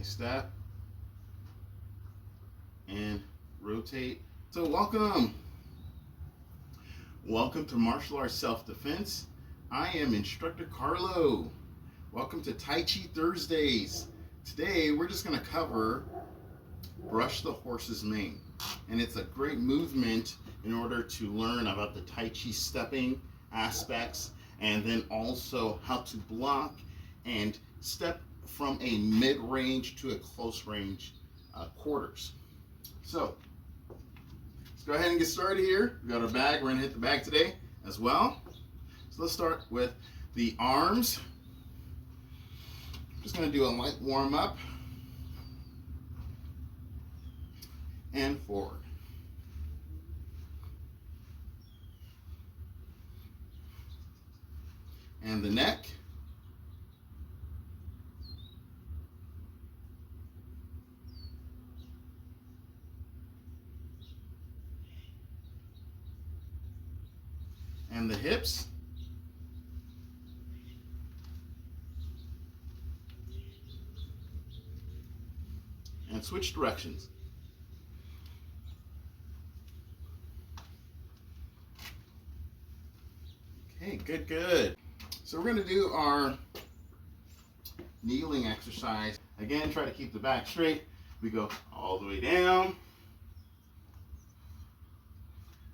step and rotate. So welcome to Martial Arts Self-Defense. I am Instructor Carlo. Welcome to Tai Chi Thursdays. Today we're just going to cover brush the horse's mane. And it's a great movement in order to learn about the Tai Chi stepping aspects, and then also how to block and step from a mid-range to a close range quarters. So let's go ahead and get started here. We got our bag. We're going to hit the bag today as well. So let's start with the arms. Just going to do a light warm up and forward. And the neck. And the hips. And switch directions. Okay, good. So we're going to do our kneeling exercise. Again, try to keep the back straight. We go all the way down.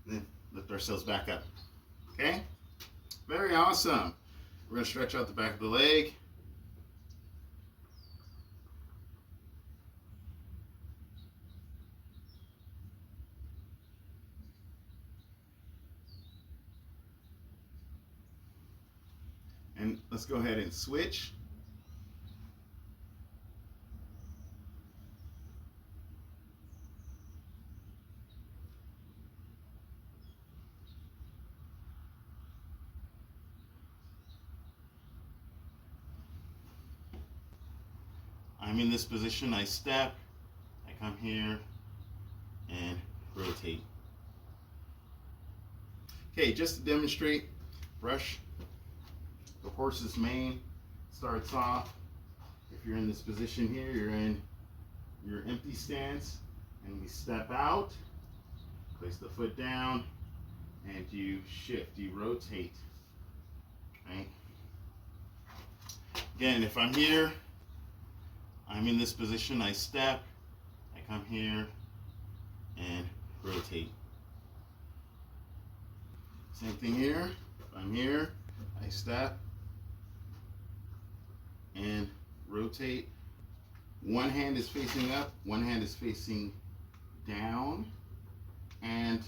Then lift ourselves back up. Okay? Very awesome. We're going to stretch out the back of the leg. And let's go ahead and switch. I'm in this position, I step, I come here and rotate. Okay, just to demonstrate, brush the horse's mane. Starts off, if you're in this position here, you're in your empty stance, and we step out, place the foot down, and you shift, you rotate, right? Again, if I'm here, I'm in this position, I step, I come here and rotate. Same thing here, if I'm here, I step and rotate. One hand is facing up, one hand is facing down, and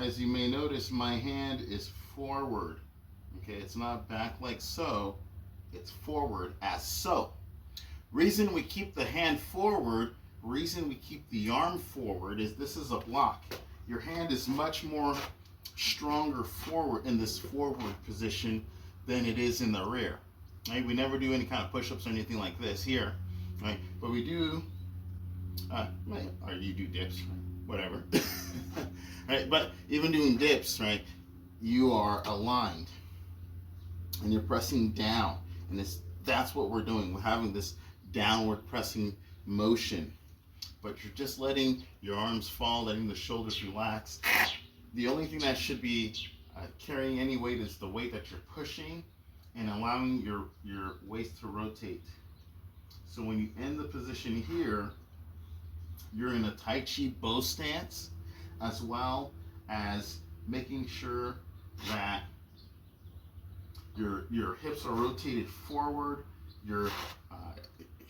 as you may notice, my hand is forward. Okay, it's not back like so, it's forward as so. Reason we keep the hand forward, reason we keep the arm forward is this is a block. Your hand is much more stronger forward in this forward position than it is in the rear. Right? We never do any kind of push-ups or anything like this here, right? But we do, or you do dips, whatever. Right? But even doing dips, right? You are aligned, and you're pressing down, and that's what we're doing. We're having this downward pressing motion, but you're just letting your arms fall, letting the shoulders relax. The only thing that should be carrying any weight is the weight that you're pushing and allowing your waist to rotate. So when you end the position here, you're in a Tai Chi bow stance, as well as making sure that your hips are rotated forward, your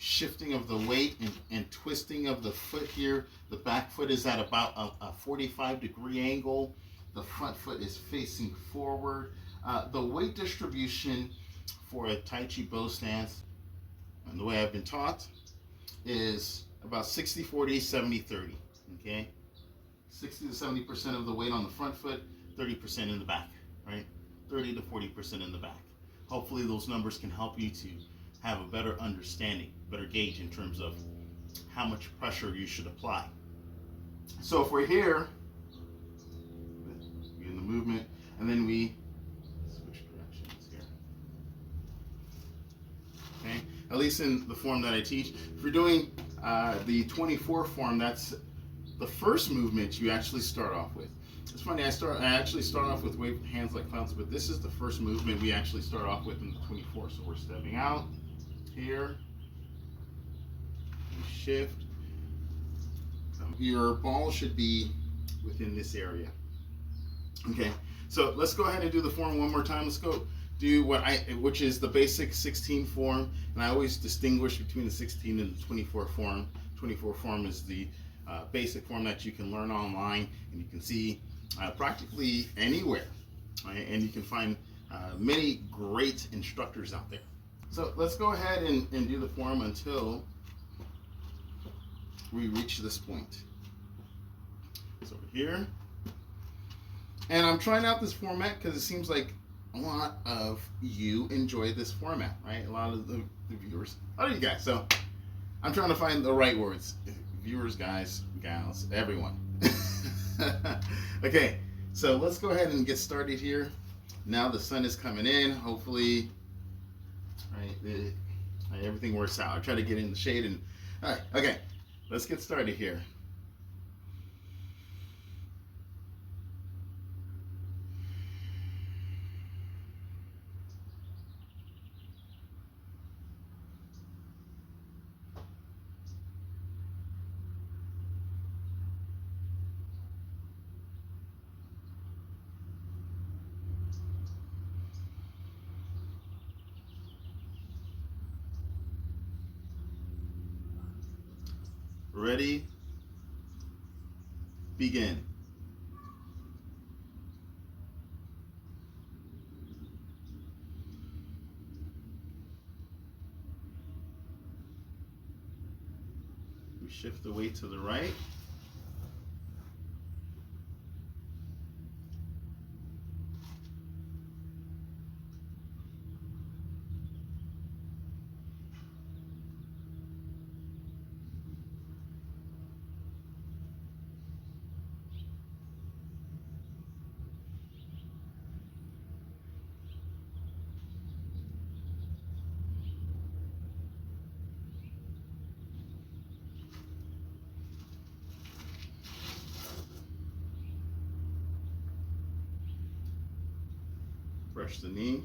shifting of the weight and twisting of the foot here. The back foot is at about a 45-degree angle. The front foot is facing forward. The weight distribution for a Tai Chi bow stance, and the way I've been taught, is about 60-40, 70-30. Okay, 60 to 70% of the weight on the front foot, 30% in the back. Right, 30 to 40% in the back. Hopefully, those numbers can help you to have a better understanding, better gauge in terms of how much pressure you should apply. So if we're here, in the movement, and then we switch directions here. Okay, at least in the form that I teach. If you're doing The 24 form, that's the first movement you actually start off with. It's funny, I actually start off with wave hands like clowns, but this is the first movement we actually start off with in the 24. So we're stepping out here, we shift. Your ball should be within this area. Okay, so let's go ahead and do the form one more time. Let's go do which is the basic 16 form, and I always distinguish between the 16 and the 24 form. 24 form is the basic form that you can learn online, and you can see practically anywhere, right? And you can find many great instructors out there. So let's go ahead and do the form until we reach this point. So over here, and I'm trying out this format because it seems like a lot of you enjoy this format, right? A lot of the viewers, a lot of you guys. So I'm trying to find the right words. Viewers, guys, gals, everyone. Okay, so let's go ahead and get started here. Now the sun is coming in. Hopefully, right, everything works out. I try to get in the shade and, all right, okay, let's get started here. Ready? Begin. We shift the weight to the right. Brush the knee.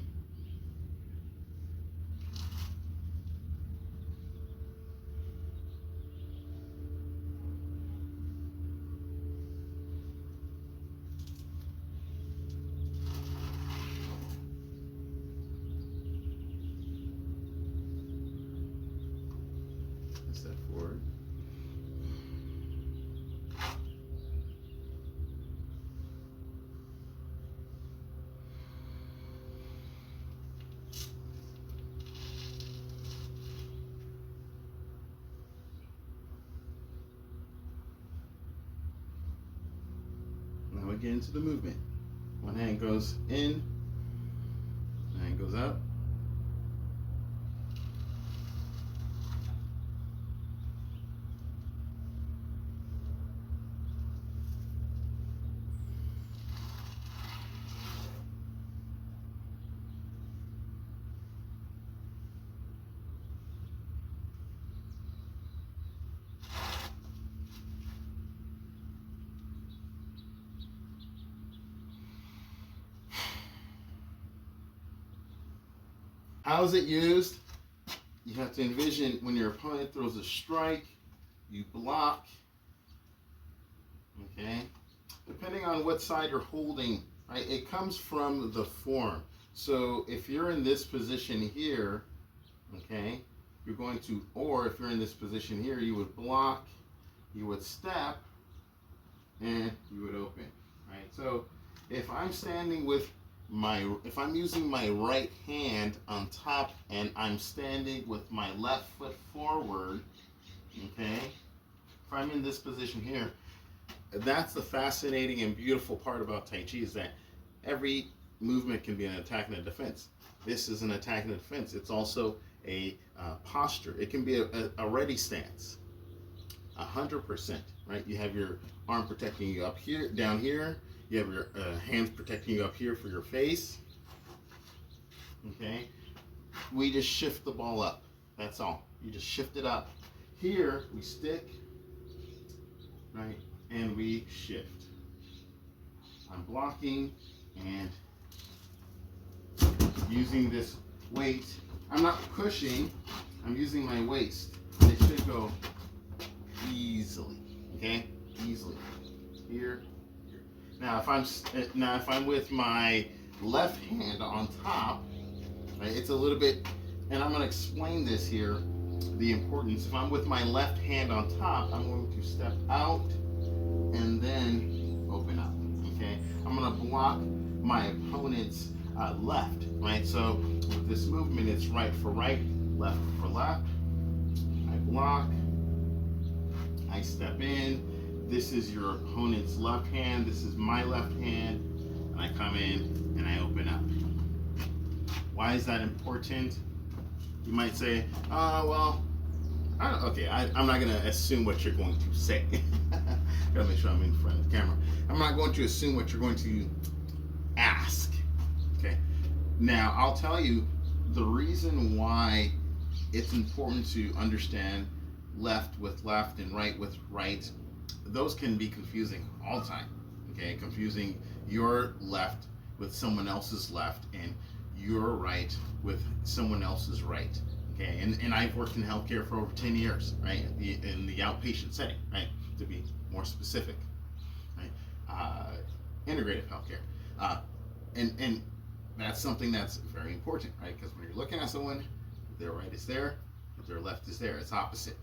Step forward. Now we get into the movement. One hand goes in, one hand goes up. How is it used? You have to envision when your opponent throws a strike, you block, okay? Depending on what side you're holding, right, it comes from the form. So if you're in this position here, okay, you're going to, or if you're in this position here, you would block, you would step, and you would open, right? So if I'm standing with if I'm using my right hand on top and I'm standing with my left foot forward, okay, if I'm in this position here, that's the fascinating and beautiful part about Tai Chi, is that every movement can be an attack and a defense. This is an attack and a defense. It's also a posture. It can be a ready stance, 100%, right? You have your arm protecting you up here, down here. You have your hands protecting you up here for your face. Okay? We just shift the ball up. That's all. You just shift it up. Here we stick, right, and we shift. I'm blocking and using this weight. I'm not pushing, I'm using my waist. It should go easily, okay? Easily. Here, here. Now if I'm with my left hand on top, right, it's a little bit, and I'm going to explain this here, the importance. If I'm with my left hand on top, I'm going to step out and then open up, okay? I'm going to block my opponent's left, right? So with this movement, it's right for right, left for left. I block, I step in. This is your opponent's left hand, this is my left hand, and I come in and I open up. Why is that important? You might say, well, I'm not going to assume what you're going to say. Gotta make sure I'm in front of the camera. I'm not going to assume what you're going to ask. Okay. Now, I'll tell you the reason why it's important to understand left with left and right with right. Those can be confusing all the time. Okay, confusing your left with someone else's left and your right with someone else's right. Okay, and I've worked in healthcare for over 10 years, right? In the outpatient setting, right? To be more specific, right? Integrative healthcare, and that's something that's very important, right? Because when you're looking at someone, their right is there, their left is there. It's opposite.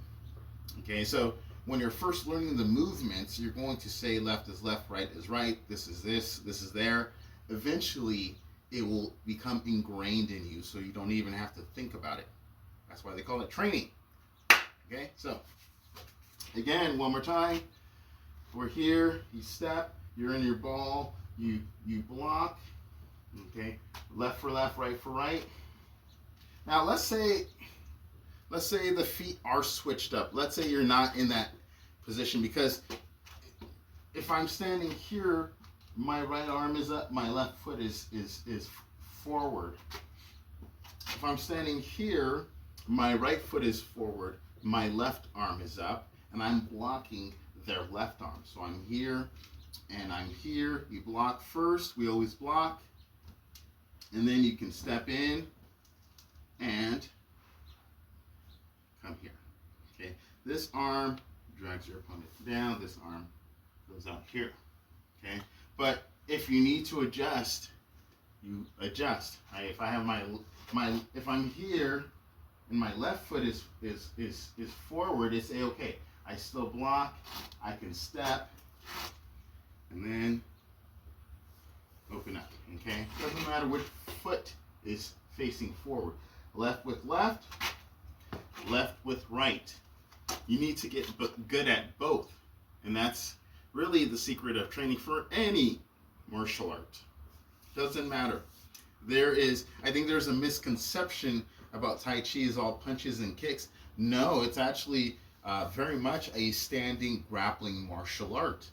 Okay, so when you're first learning the movements, you're going to say left is left, right is right. This is this is there. Eventually, it will become ingrained in you, so you don't even have to think about it. That's why they call it training. Okay, so again, one more time. We're here. You step. You're in your ball. You block. Okay, left for left, right for right. Now let's say the feet are switched up. Let's say you're not in that position, because if I'm standing here, my right arm is up, my left foot is forward. If I'm standing here, my right foot is forward, my left arm is up, and I'm blocking their left arm. So I'm here and I'm here. You block first, we always block, and then you can step in and come here. Okay, this arm drags your opponent down, this arm goes out here. Okay, but if you need to adjust, you adjust. Right? If I have if I'm here and my left foot is forward, it's okay. I still block, I can step, and then open up. Okay, doesn't matter which foot is facing forward. Left with left, left with right. You need to get good at both, and that's really the secret of training for any martial art. Doesn't matter. I think there's a misconception about Tai Chi is all punches and kicks. No, it's actually very much a standing grappling martial art.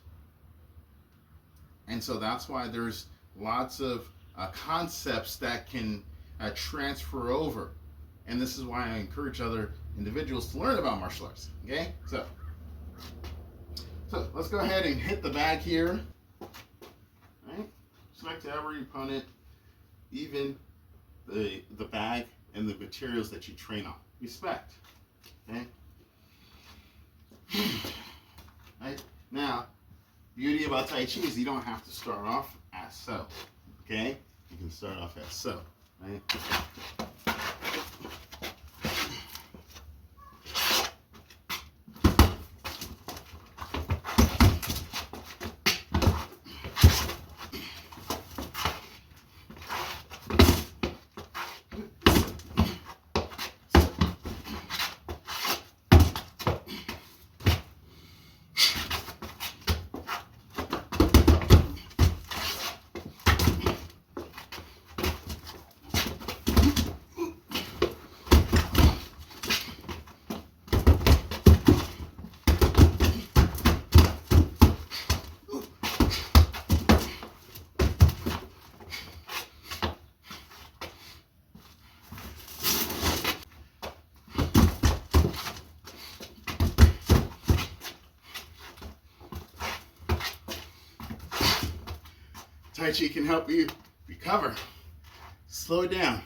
And so that's why there's lots of concepts that can transfer over. And this is why I encourage other individuals to learn about martial arts. Okay? So let's go ahead and hit the bag here. Right? Respect to every opponent, even the bag and the materials that you train on. Respect. Okay? Right? Now, beauty about Tai Chi is you don't have to start off as so. Okay? You can start off as so. Right? Tai Chi can help you recover, slow it down.